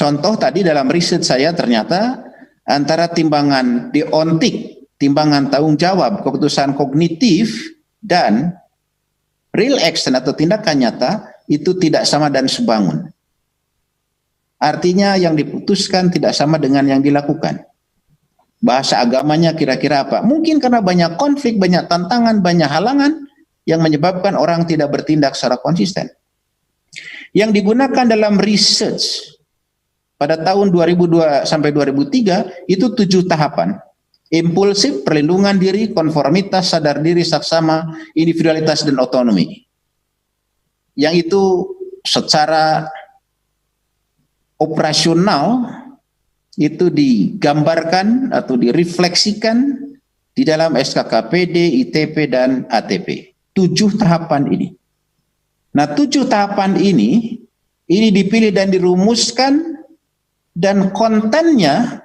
Contoh tadi dalam riset saya ternyata antara timbangan deontik, timbangan tanggung jawab, keputusan kognitif, dan real action atau tindakan nyata itu tidak sama dan sebangun. Artinya yang diputuskan tidak sama dengan yang dilakukan. Bahasa agamanya kira-kira apa? Mungkin karena banyak konflik, banyak tantangan, banyak halangan yang menyebabkan orang tidak bertindak secara konsisten. Yang digunakan dalam research pada tahun 2002 sampai 2003 itu 7 tahapan. Impulsif, perlindungan diri, konformitas, sadar diri, saksama, individualitas, dan otonomi. Yang itu secara operasional itu digambarkan atau direfleksikan di dalam SKKPD, ITP, dan ATP. 7 tahapan ini. Nah, 7 tahapan ini dipilih dan dirumuskan, dan kontennya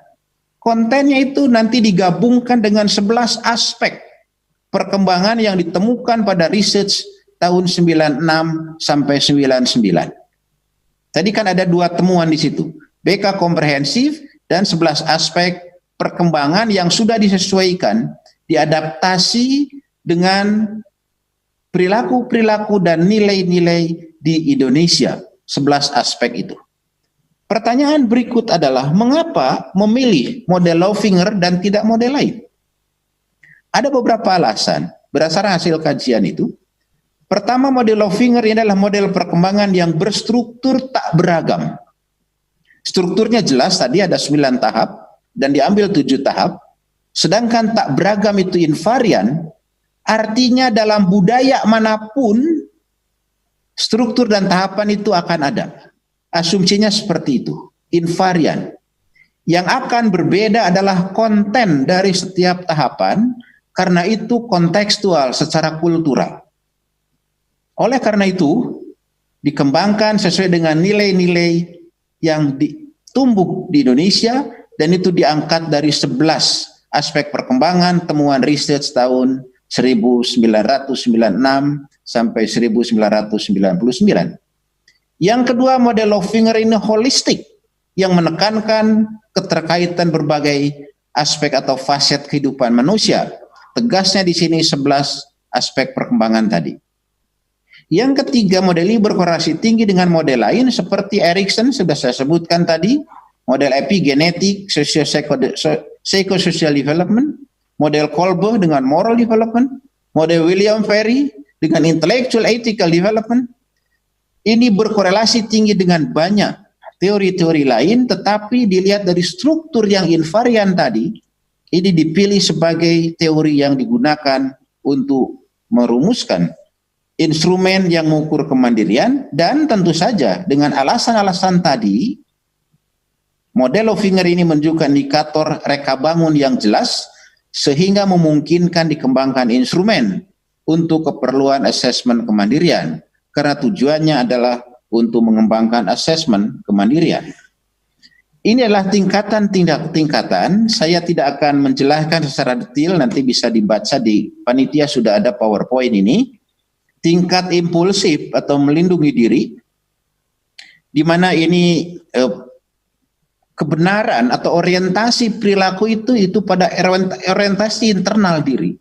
itu nanti digabungkan dengan 11 aspek perkembangan yang ditemukan pada research tahun 96 sampai 99. Tadi kan ada 2 temuan di situ. BK komprehensif dan 11 aspek perkembangan yang sudah disesuaikan, diadaptasi dengan perilaku-perilaku dan nilai-nilai di Indonesia. 11 aspek itu. Pertanyaan berikut adalah, mengapa memilih model Loevinger dan tidak model lain? Ada beberapa alasan berdasarkan hasil kajian itu. Pertama, model Loevinger ini adalah model perkembangan yang berstruktur tak beragam. Strukturnya jelas, tadi ada 9 tahap dan diambil 7 tahap. Sedangkan tak beragam itu invarian, artinya dalam budaya manapun struktur dan tahapan itu akan ada. Asumsinya seperti itu, invarian. Yang akan berbeda adalah konten dari setiap tahapan, karena itu kontekstual secara kultural. Oleh karena itu, dikembangkan sesuai dengan nilai-nilai yang tumbuh di Indonesia, dan itu diangkat dari 11 aspek perkembangan temuan research tahun 1996 sampai 1999. Yang kedua, model Loevinger ini holistik, yang menekankan keterkaitan berbagai aspek atau faset kehidupan manusia. Tegasnya di sini 11 aspek perkembangan tadi. Yang ketiga, model ini berkorelasi tinggi dengan model lain seperti Erikson, sudah saya sebutkan tadi, model epigenetik, psychosocial development, model Kolbe dengan moral development, model William Perry dengan intellectual ethical development. Ini berkorelasi tinggi dengan banyak teori-teori lain, tetapi dilihat dari struktur yang invarian tadi, ini dipilih sebagai teori yang digunakan untuk merumuskan instrumen yang mengukur kemandirian, dan tentu saja dengan alasan-alasan tadi, model Loevinger ini menunjukkan indikator reka bangun yang jelas, sehingga memungkinkan dikembangkan instrumen untuk keperluan asesmen kemandirian. Karena tujuannya adalah untuk mengembangkan asesmen kemandirian. Ini adalah tingkatan. Saya tidak akan menjelaskan secara detail, nanti bisa dibaca di panitia, sudah ada PowerPoint ini. Tingkat impulsif atau melindungi diri, di mana ini kebenaran atau orientasi perilaku itu pada orientasi internal diri.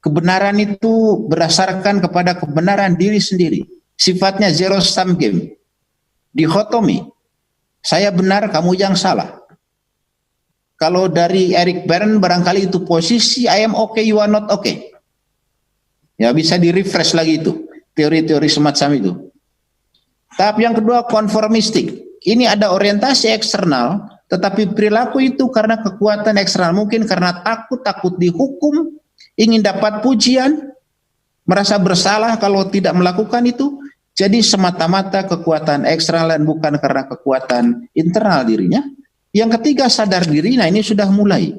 Kebenaran itu berdasarkan kepada kebenaran diri sendiri. Sifatnya zero sum game. Dikotomi. Saya benar, kamu yang salah. Kalau dari Eric Berne barangkali itu posisi I am okay, you are not okay. Ya, bisa di-refresh lagi itu. Teori-teori semacam itu. Tahap yang kedua, konformistik. Ini ada orientasi eksternal, tetapi perilaku itu karena kekuatan eksternal. Mungkin karena takut dihukum, ingin dapat pujian, merasa bersalah kalau tidak melakukan itu. Jadi semata-mata kekuatan eksternal dan bukan karena kekuatan internal dirinya. Yang ketiga, sadar diri. Nah, ini sudah mulai.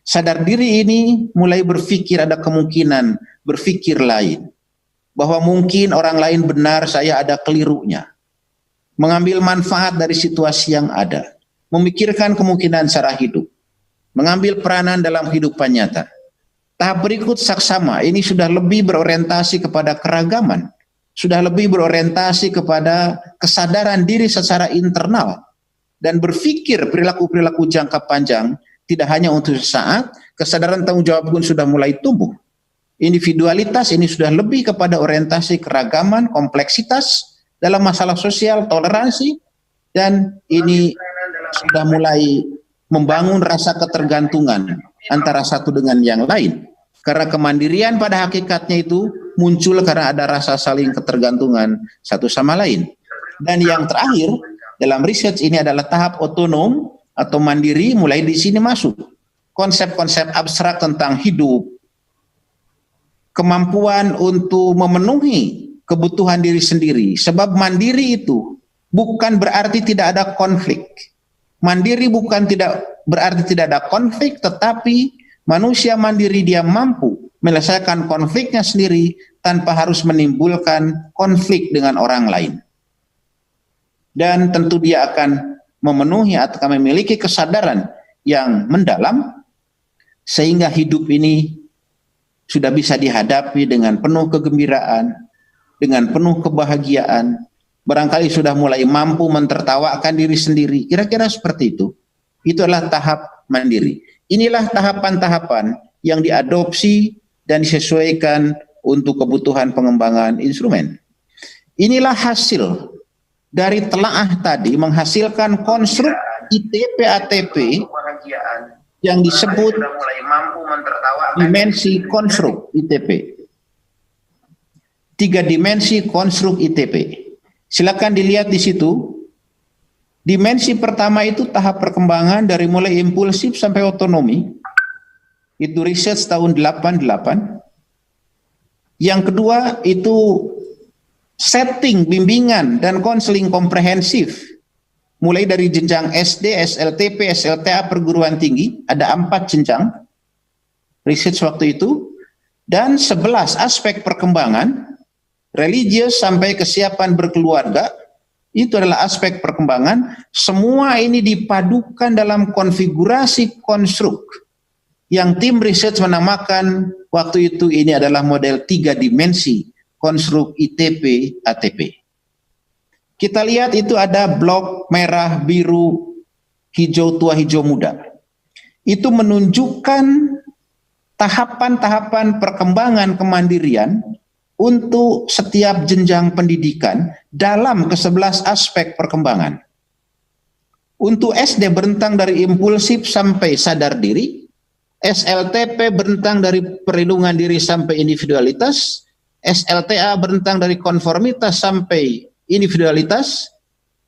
Sadar diri ini mulai berpikir, ada kemungkinan berpikir lain. Bahwa mungkin orang lain benar, saya ada kelirunya. Mengambil manfaat dari situasi yang ada. Memikirkan kemungkinan secara hidup. Mengambil peranan dalam kehidupan nyata. Tahap berikut saksama, ini sudah lebih berorientasi kepada keragaman. Sudah lebih berorientasi kepada kesadaran diri secara internal. dan berpikir perilaku-perilaku jangka panjang, tidak hanya untuk sesaat, kesadaran tanggung jawab pun sudah mulai tumbuh. Individualitas ini sudah lebih kepada orientasi keragaman, kompleksitas dalam masalah sosial, toleransi, dan ini sudah mulai membangun rasa ketergantungan antara satu dengan yang lain. Karena kemandirian pada hakikatnya itu muncul karena ada rasa saling ketergantungan satu sama lain. Dan yang terakhir, dalam research ini adalah tahap otonom atau mandiri, mulai di sini masuk. Konsep-konsep abstrak tentang hidup, kemampuan untuk memenuhi kebutuhan diri sendiri. Sebab mandiri itu bukan berarti tidak ada konflik. Mandiri bukan tidak berarti tidak ada konflik, tetapi manusia mandiri dia mampu menyelesaikan konfliknya sendiri tanpa harus menimbulkan konflik dengan orang lain. Dan tentu dia akan memenuhi atau memiliki kesadaran yang mendalam sehingga hidup ini sudah bisa dihadapi dengan penuh kegembiraan, dengan penuh kebahagiaan, barangkali sudah mulai mampu mentertawakan diri sendiri, kira-kira seperti itu. Itu adalah tahap mandiri. Inilah tahapan-tahapan yang diadopsi dan disesuaikan untuk kebutuhan pengembangan instrumen. Inilah hasil dari telaah tadi menghasilkan konstruk ITP-ATP yang disebut dimensi konstruk ITP. 3 dimensi konstruk ITP. Silakan dilihat di situ. Dimensi pertama itu tahap perkembangan dari mulai impulsif sampai otonomi. Itu research tahun 88. Yang kedua itu setting, bimbingan, dan konseling komprehensif. Mulai dari jenjang SD, SLTP, SLTA, perguruan tinggi. Ada 4 jenjang research waktu itu. Dan 11 aspek perkembangan, religius sampai kesiapan berkeluarga. Itu adalah aspek perkembangan. Semua ini dipadukan dalam konfigurasi konstruk yang tim research menamakan waktu itu ini adalah model 3 dimensi konstruk ITP ATP. Kita lihat itu ada blok merah, biru, hijau tua, hijau muda. Itu menunjukkan tahapan-tahapan perkembangan kemandirian untuk setiap jenjang pendidikan dalam ke-11 aspek perkembangan. Untuk SD berentang dari impulsif sampai sadar diri, SLTP berentang dari perlindungan diri sampai individualitas, SLTA berentang dari konformitas sampai individualitas,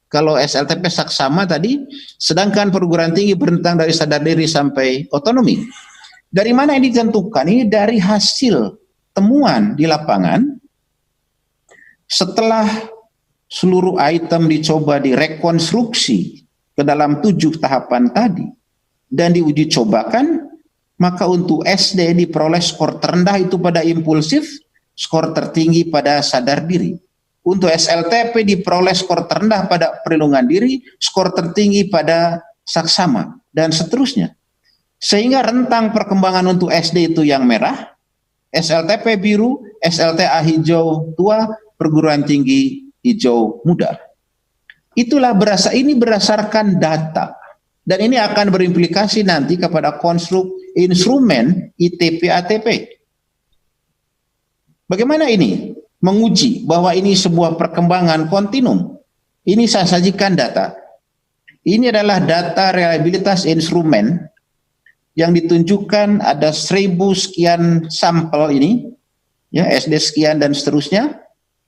kalau SLTP saksama tadi, sedangkan perguruan tinggi berentang dari sadar diri sampai otonomi. Dari mana ini ditentukan? Ini dari hasil temuan di lapangan setelah seluruh item dicoba direkonstruksi ke dalam 7 tahapan tadi dan diuji cobakan, maka untuk SD diperoleh skor terendah itu pada impulsif, skor tertinggi pada sadar diri. Untuk SLTP diperoleh skor terendah pada perlindungan diri, skor tertinggi pada saksama, dan seterusnya. Sehingga rentang perkembangan untuk SD itu yang merah, SLTP biru, SLTA hijau tua, perguruan tinggi hijau muda. Itulah ini berdasarkan data. Dan ini akan berimplikasi nanti kepada konstruk instrumen ITP-ATP. Bagaimana ini? Menguji bahwa ini sebuah perkembangan kontinum. Ini saya sajikan data. Ini adalah data reliabilitas instrumen yang ditunjukkan ada 1000 sekian sampel ini, ya SD sekian dan seterusnya,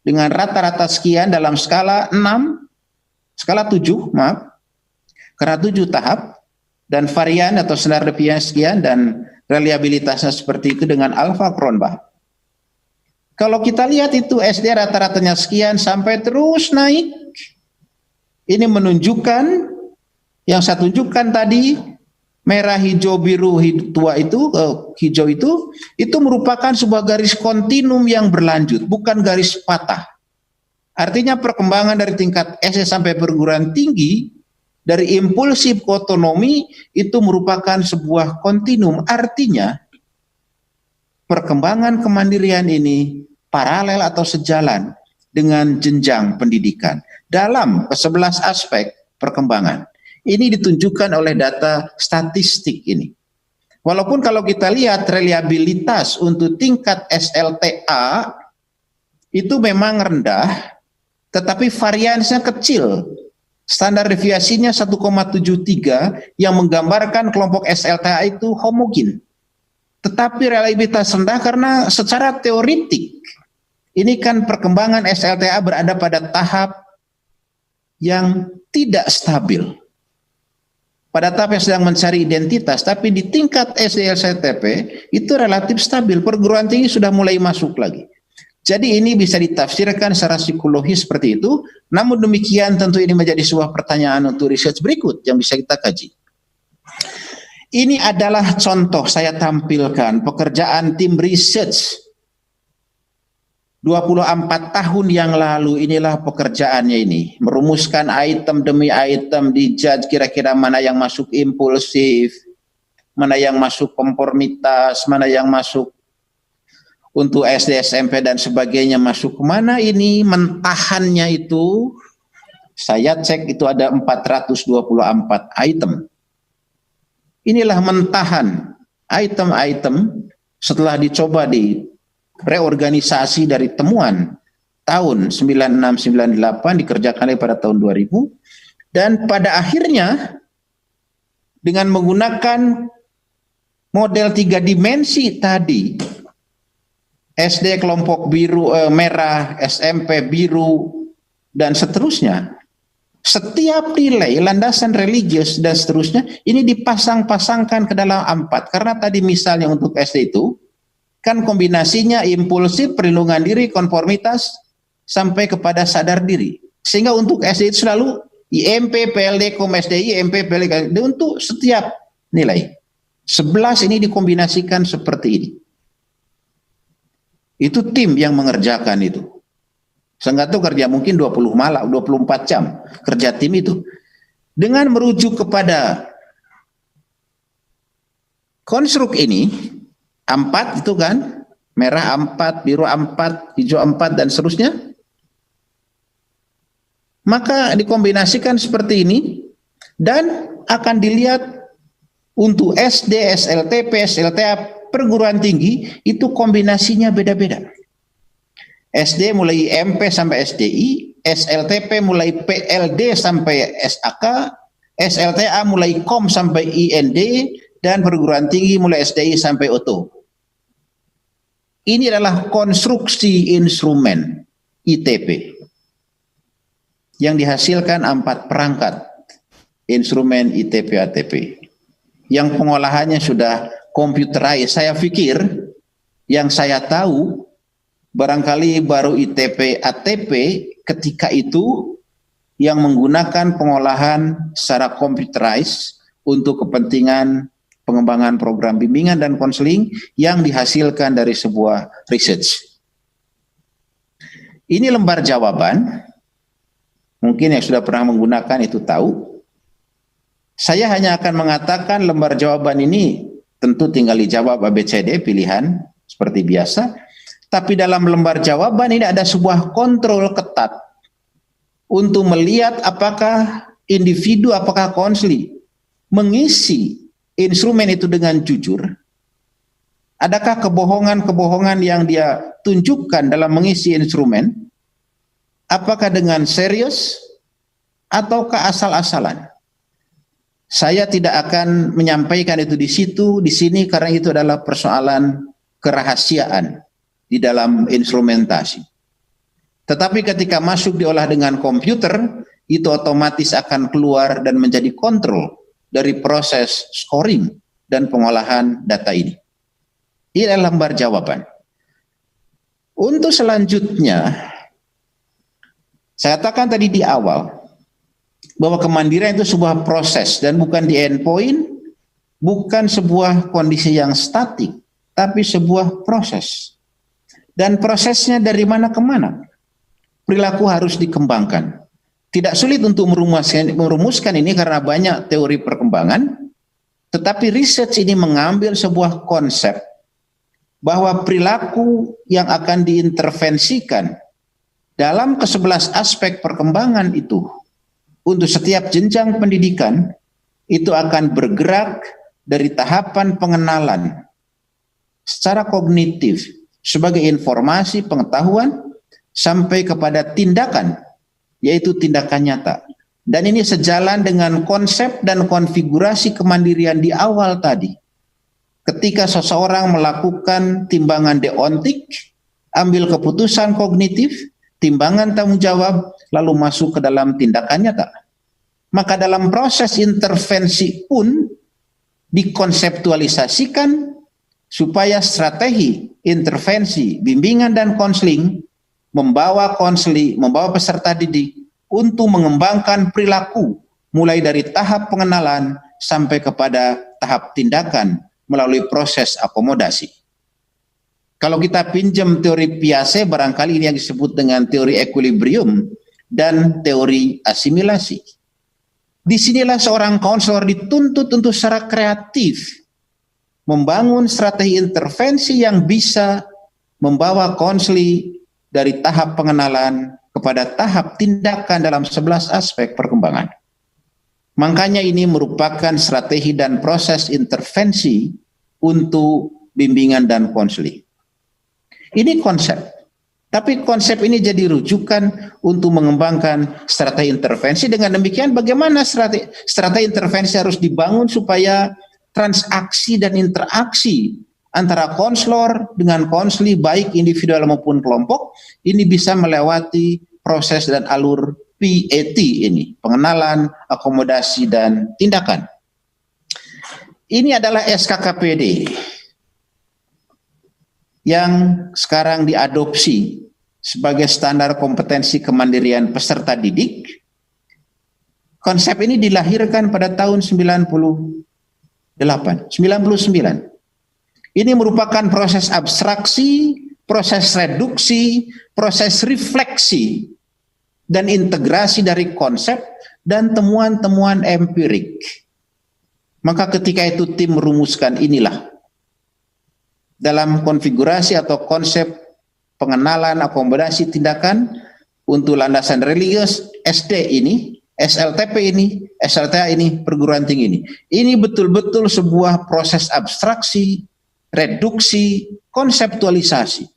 dengan rata-rata sekian dalam skala 7, karena 7 tahap, dan varian atau standar deviasi sekian, dan reliabilitasnya seperti itu dengan alfa Cronbach. Kalau kita lihat itu SD rata-ratanya sekian sampai terus naik, ini menunjukkan, yang saya tunjukkan tadi, merah, hijau, biru, tua itu, hijau itu merupakan sebuah garis kontinum yang berlanjut, bukan garis patah. Artinya perkembangan dari tingkat SD sampai perguruan tinggi, dari impulsif ke otonomi, itu merupakan sebuah kontinum. Artinya, perkembangan kemandirian ini paralel atau sejalan dengan jenjang pendidikan dalam ke-11 aspek perkembangan. Ini ditunjukkan oleh data statistik ini. Walaupun kalau kita lihat reliabilitas untuk tingkat SLTA itu memang rendah, tetapi variansinya kecil. Standar deviasinya 1,73 yang menggambarkan kelompok SLTA itu homogen. Tetapi reliabilitas rendah karena secara teoritik ini kan perkembangan SLTA berada pada tahap yang tidak stabil. Pada tahap yang sedang mencari identitas, tapi di tingkat SDLCTP itu relatif stabil, perguruan tinggi sudah mulai masuk lagi. Jadi ini bisa ditafsirkan secara psikologis seperti itu, namun demikian tentu ini menjadi sebuah pertanyaan untuk research berikut yang bisa kita kaji. Ini adalah contoh saya tampilkan pekerjaan tim research 24 tahun yang lalu. Inilah pekerjaannya ini, merumuskan item demi item, dijudge kira-kira mana yang masuk impulsif, mana yang masuk konformitas, mana yang masuk untuk SD, SMP dan sebagainya masuk kemana. Ini mentahannya itu, saya cek itu ada 424 item. Inilah mentahan item-item setelah dicoba di reorganisasi dari temuan tahun 96-98 dikerjakan pada tahun 2000, dan pada akhirnya dengan menggunakan model 3 dimensi tadi, SD kelompok biru merah, SMP biru dan seterusnya, setiap nilai landasan religius dan seterusnya ini dipasang-pasangkan ke dalam 4. Karena tadi misalnya untuk SD itu kan kombinasinya impulsif, perlindungan diri, konformitas, sampai kepada sadar diri. Sehingga untuk SD itu selalu IMP, PLD, KOM-SDI, IMP, PLD, untuk setiap nilai. 11 ini dikombinasikan seperti ini. Itu tim yang mengerjakan itu. Seenggak itu kerja mungkin 20 malam, 24 jam kerja tim itu. Dengan merujuk kepada konstruk ini, 4 itu kan, merah 4, biru 4, hijau 4 dan seterusnya. Maka dikombinasikan seperti ini dan akan dilihat untuk SD, SLTP, SLTA perguruan tinggi itu kombinasinya beda-beda. SD mulai IMP sampai SDI, SLTP mulai PLD sampai SAK, SLTA mulai KOM sampai IND, dan perguruan tinggi mulai SDI sampai OTO. Ini adalah konstruksi instrumen ITP yang dihasilkan 4 perangkat instrumen ITP ATP yang pengolahannya sudah computerized. Saya pikir yang saya tahu barangkali baru ITP ATP ketika itu yang menggunakan pengolahan secara computerized untuk kepentingan pengembangan program bimbingan dan konseling yang dihasilkan dari sebuah research. Ini lembar jawaban, mungkin yang sudah pernah menggunakan itu tahu. Saya hanya akan mengatakan lembar jawaban ini tentu tinggal dijawab ABCD pilihan seperti biasa, tapi dalam lembar jawaban ini ada sebuah kontrol ketat untuk melihat apakah individu, apakah konseling mengisi instrumen itu dengan jujur. Adakah kebohongan-kebohongan yang dia tunjukkan dalam mengisi instrumen? Apakah dengan serius ataukah asal-asalan? Saya tidak akan menyampaikan itu di situ, di sini, karena itu adalah persoalan kerahasiaan di dalam instrumentasi. Tetapi ketika masuk diolah dengan komputer, itu otomatis akan keluar dan menjadi kontrol dari proses scoring dan pengolahan data ini. Ini adalah lembar jawaban. Untuk selanjutnya, saya katakan tadi di awal, bahwa kemandirian itu sebuah proses dan bukan di endpoint, bukan sebuah kondisi yang statik, tapi sebuah proses. Dan prosesnya dari mana ke mana? Perilaku harus dikembangkan. Tidak sulit untuk merumuskan ini karena banyak teori perkembangan, tetapi research ini mengambil sebuah konsep bahwa perilaku yang akan diintervensikan dalam ke-11 aspek perkembangan itu untuk setiap jenjang pendidikan itu akan bergerak dari tahapan pengenalan secara kognitif sebagai informasi pengetahuan sampai kepada tindakan, yaitu tindakan nyata. Dan ini sejalan dengan konsep dan konfigurasi kemandirian di awal tadi. Ketika seseorang melakukan timbangan deontik, ambil keputusan kognitif, timbangan tanggung jawab, lalu masuk ke dalam tindakan nyata. Maka dalam proses intervensi pun dikonseptualisasikan supaya strategi intervensi, bimbingan dan konseling membawa peserta didik untuk mengembangkan perilaku mulai dari tahap pengenalan sampai kepada tahap tindakan melalui proses akomodasi. Kalau kita pinjam teori Piaget, barangkali ini yang disebut dengan teori equilibrium dan teori asimilasi. Disinilah seorang konselor dituntut untuk secara kreatif membangun strategi intervensi yang bisa membawa konseli dari tahap pengenalan kepada tahap tindakan dalam 11 aspek perkembangan. Makanya ini merupakan strategi dan proses intervensi untuk bimbingan dan konseling. Ini konsep. Tapi konsep ini jadi rujukan untuk mengembangkan strategi intervensi. Dengan demikian bagaimana strategi intervensi harus dibangun supaya transaksi dan interaksi antara konselor dengan konseli baik individual maupun kelompok ini bisa melewati proses dan alur PAT ini, pengenalan, akomodasi, dan tindakan. Ini adalah SKKPD yang sekarang diadopsi sebagai standar kompetensi kemandirian peserta didik. Konsep ini dilahirkan pada tahun 99. Ini merupakan proses abstraksi, proses reduksi, proses refleksi, dan integrasi dari konsep dan temuan-temuan empirik. Maka ketika itu tim merumuskan inilah dalam konfigurasi atau konsep pengenalan, akomodasi, tindakan untuk landasan religius SD ini, SLTP ini, SLTA ini, perguruan tinggi ini. Ini betul-betul sebuah proses abstraksi, reduksi, konseptualisasi.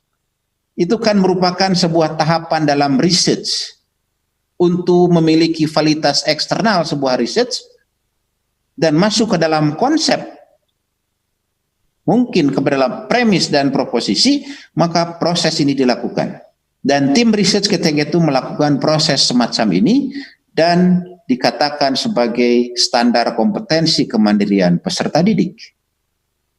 Itu kan merupakan sebuah tahapan dalam research untuk memiliki validitas eksternal sebuah research dan masuk ke dalam konsep, mungkin ke dalam premis dan proposisi, maka proses ini dilakukan. Dan tim riset ketika itu melakukan proses semacam ini dan dikatakan sebagai standar kompetensi kemandirian peserta didik.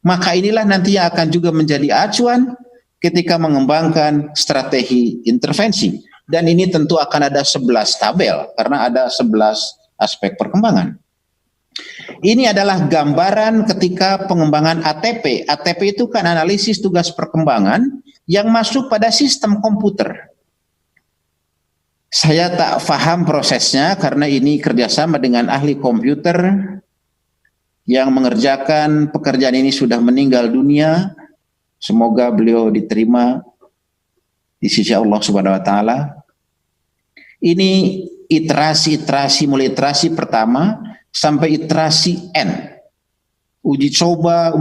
Maka inilah nantinya akan juga menjadi acuan ketika mengembangkan strategi intervensi. Dan ini tentu akan ada 11 tabel karena ada 11 aspek perkembangan. Ini adalah gambaran ketika pengembangan ATP. ATP itu kan analisis tugas perkembangan yang masuk pada sistem komputer. Saya tak paham prosesnya karena ini kerjasama dengan ahli komputer yang mengerjakan pekerjaan ini sudah meninggal dunia. Semoga beliau diterima di sisi Allah Subhanahu wa taala. Ini iterasi mulai iterasi pertama sampai iterasi N. Uji coba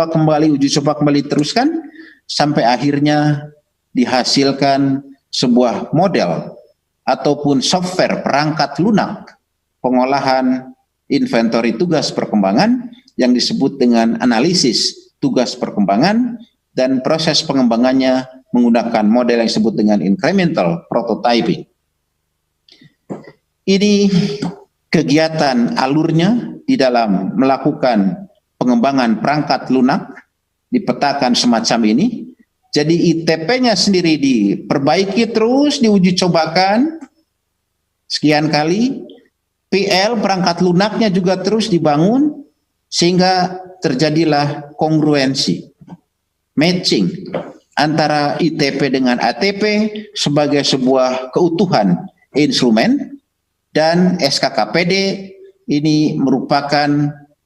kembali teruskan sampai akhirnya dihasilkan sebuah model ataupun software perangkat lunak pengolahan inventory tugas perkembangan yang disebut dengan analisis tugas perkembangan, dan proses pengembangannya menggunakan model yang disebut dengan incremental prototyping. Ini kegiatan alurnya di dalam melakukan pengembangan perangkat lunak dipetakan semacam ini. Jadi ITP-nya sendiri diperbaiki terus, diuji cobakan sekian kali. PL perangkat lunaknya juga terus dibangun sehingga terjadilah kongruensi, matching antara ITP dengan ATP sebagai sebuah keutuhan instrumen, dan SKKPD ini merupakan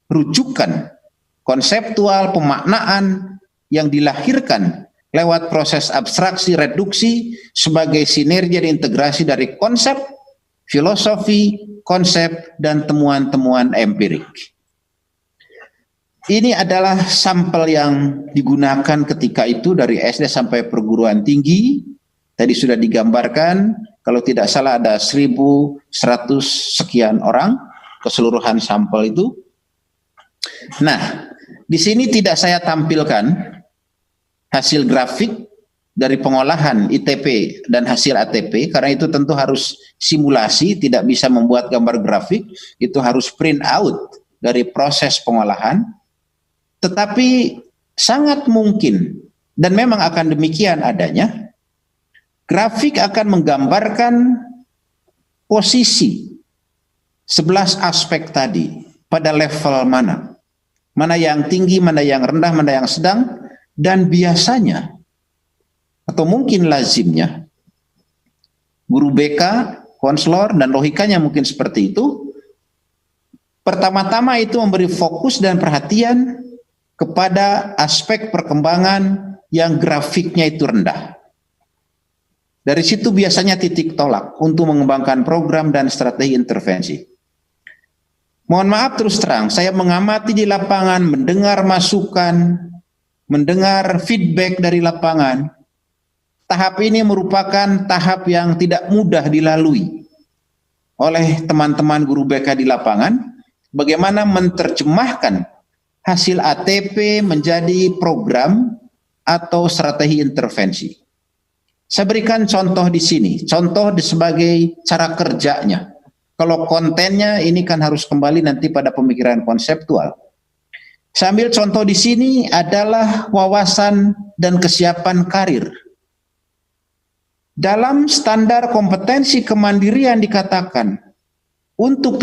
rujukan konseptual pemaknaan yang dilahirkan lewat proses abstraksi reduksi sebagai sinergi dan integrasi dari konsep filosofi, konsep, dan temuan-temuan empirik. Ini adalah sampel yang digunakan ketika itu dari SD sampai perguruan tinggi. Tadi sudah digambarkan, kalau tidak salah ada 1.100 sekian orang keseluruhan sampel itu. Nah, di sini tidak saya tampilkan hasil grafik dari pengolahan ITP dan hasil ATP, karena itu tentu harus simulasi, tidak bisa membuat gambar grafik, itu harus print out dari proses pengolahan. Tetapi sangat mungkin, dan memang akan demikian adanya, grafik akan menggambarkan posisi 11 aspek tadi pada level mana. Mana yang tinggi, mana yang rendah, mana yang sedang, dan biasanya, atau mungkin lazimnya, guru BK, konselor, dan logikanya mungkin seperti itu, pertama-tama itu memberi fokus dan perhatian kepada aspek perkembangan yang grafiknya itu rendah. Dari situ biasanya titik tolak untuk mengembangkan program dan strategi intervensi. Mohon maaf terus terang, saya mengamati di lapangan, mendengar masukan, mendengar feedback dari lapangan. Tahap ini merupakan tahap yang tidak mudah dilalui oleh teman-teman guru BK di lapangan. Bagaimana menerjemahkan hasil ATP menjadi program atau strategi intervensi. Saya berikan contoh di sini, contoh sebagai cara kerjanya. Kalau kontennya ini kan harus kembali nanti pada pemikiran konseptual. Saya ambil contoh di sini adalah wawasan dan kesiapan karir. Dalam standar kompetensi kemandirian dikatakan untuk